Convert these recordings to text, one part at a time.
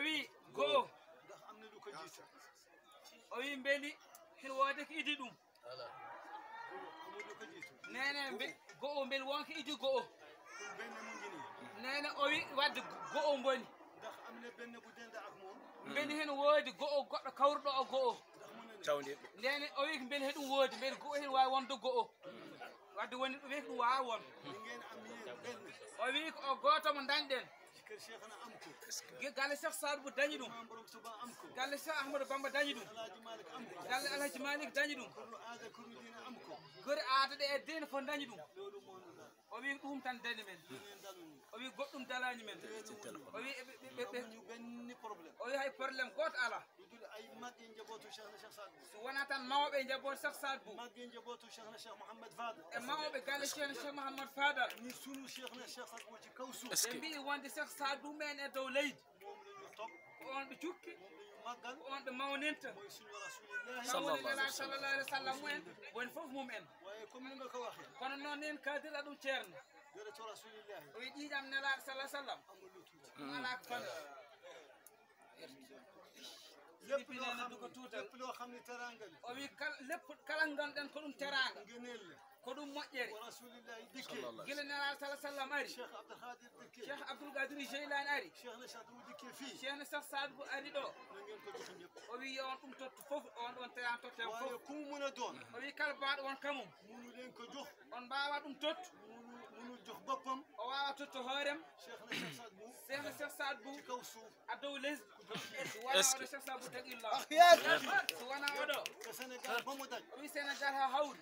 wi go ndax am na lu ko jiitu o wi mbeli hin wode ko idi ɗum amul lu ko jiitu nene go o mbeli wonko idi go o kon benn mu ngi nii nene o wi wadde go o mboni ndax am na benn bu denda ak moom mbeli hen woodi go o goɗɗo kawruɗo o go o tawde ndene o wi ko mbeli heɗum woodi mbeli go hen wawi wonde go o wadde woni ɗum wi ko ɗum wawa won li ngeen am yéen benn o wi ko o goto mo dañɗen kër Cheikh na am ko galle Cheikh Sadou dañi ɗum maam borom Tuba am ko galle Cheikh Ahmadou Bamba dañi ɗum Alaaji Malik am ko galle Alhaji Malik dañi ɗum kuru aada kuru diina am ko gori aada ɗe e diine fof dañi ɗum loolu moo nu daal o wi ɗum tan dani men ngeen daluni o wi goɗɗum dalani men o wi amuñu benn problème o wi hay probléme goto ala lu dul ay màgge njabootu Cheikh na Cheikh Sadou so wona tan mawɓe jabboto Cheikh Sadou màgge njabootu Cheikh na Cheikh Mouhamed Fadal e mawɓe galle Cheikh Mouhamed Fadal ni sunu Cheikh na Cheikh Sadou ci kaw suuf ɓe mbi wonde Cheikh Sadou men e dow leydi moom la ñu topp ko on ɓe cukki moom la ñu màggal ko on ɓe mawninta mooy suñu rasulillahi mawni nela sallallah alih w sallam mumen woni foof mum en waaye comme ni nga ko waxee kono noon nen kadirɗa ɗum ceerno deretu rasulillahi o wi ƴiƴam nelaɗo sallah sallam amul lu tuuti ala ko fan lépp loo xam ne teraanga la o wi lépp kala ganduɗen ko ɗum teranga ngëneel la ko ɗum moƴƴere wa rasulillahi dikkee guila nelaɗo sallah sallam ari Cheikh Abdou Khadir dikkee Cheikh Abdoul Qadir Jeylani ari Cheikh na Sadou dikkee fii Cheikh na Cheikh Sadou ari ɗo na ngeen ko jox ñëpp o wi yo on ɗum tottu fof on ɗon teran totten waaye fof ku mu mën a doon o wi kala mbaɗo won kamum munu leen ko jox on mbawa ɗum tottu munu jox boppam o wawa tottu hoorem Cheikh na Cheikh Sadou Cheikh na Cheikh Sadou ci kaw suuf a dow lesdi so wona oɗo Cheikh Sadou tagillah so wona oɗo te Sénégal ba mu daj o wi Sénégal ha hawri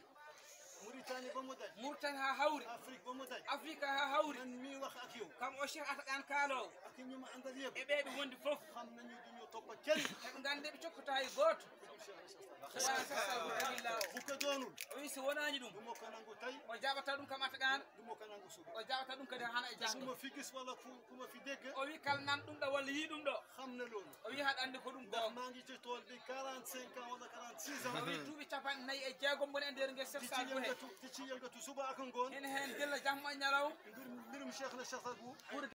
Mauritanie ba mu daj Mauritanie ha hawri Afrique ba mu daj Afrique ha hawri man mii wax ak yow kam o Cheikh Atakan kaalowo ak ñi ma àndal yëpp e ɓeɓe wondi fof xam nañu duñu toppa kenn heɓe gande ɓe cokkata hay goto so wona Cheikh Sadou tagillah o bu ko doonul o wi so wonañi ɗum du ma ko nangu tey o jaɓata ɗum kam Atakan du ma ko nangu suba o jaɓata ɗum kadi hana e ku janggo ma fi gis wala ku ma fi dégg o wi kala nan ɗum ɗo walla yi ɗum ɗo xam na loolu o wi haɗa andi ko ɗum ndax goo maa ngi ci tool bi 45 ans wala 46 o ans wi duuɓi capanɗe nayyi e jeegom woni e nder guel Cheikh Sadou he di ci yëngatu suba ak ngoon ene hen dilla jamma e ñalaw mbirum Cheikh na Cheikh Sadou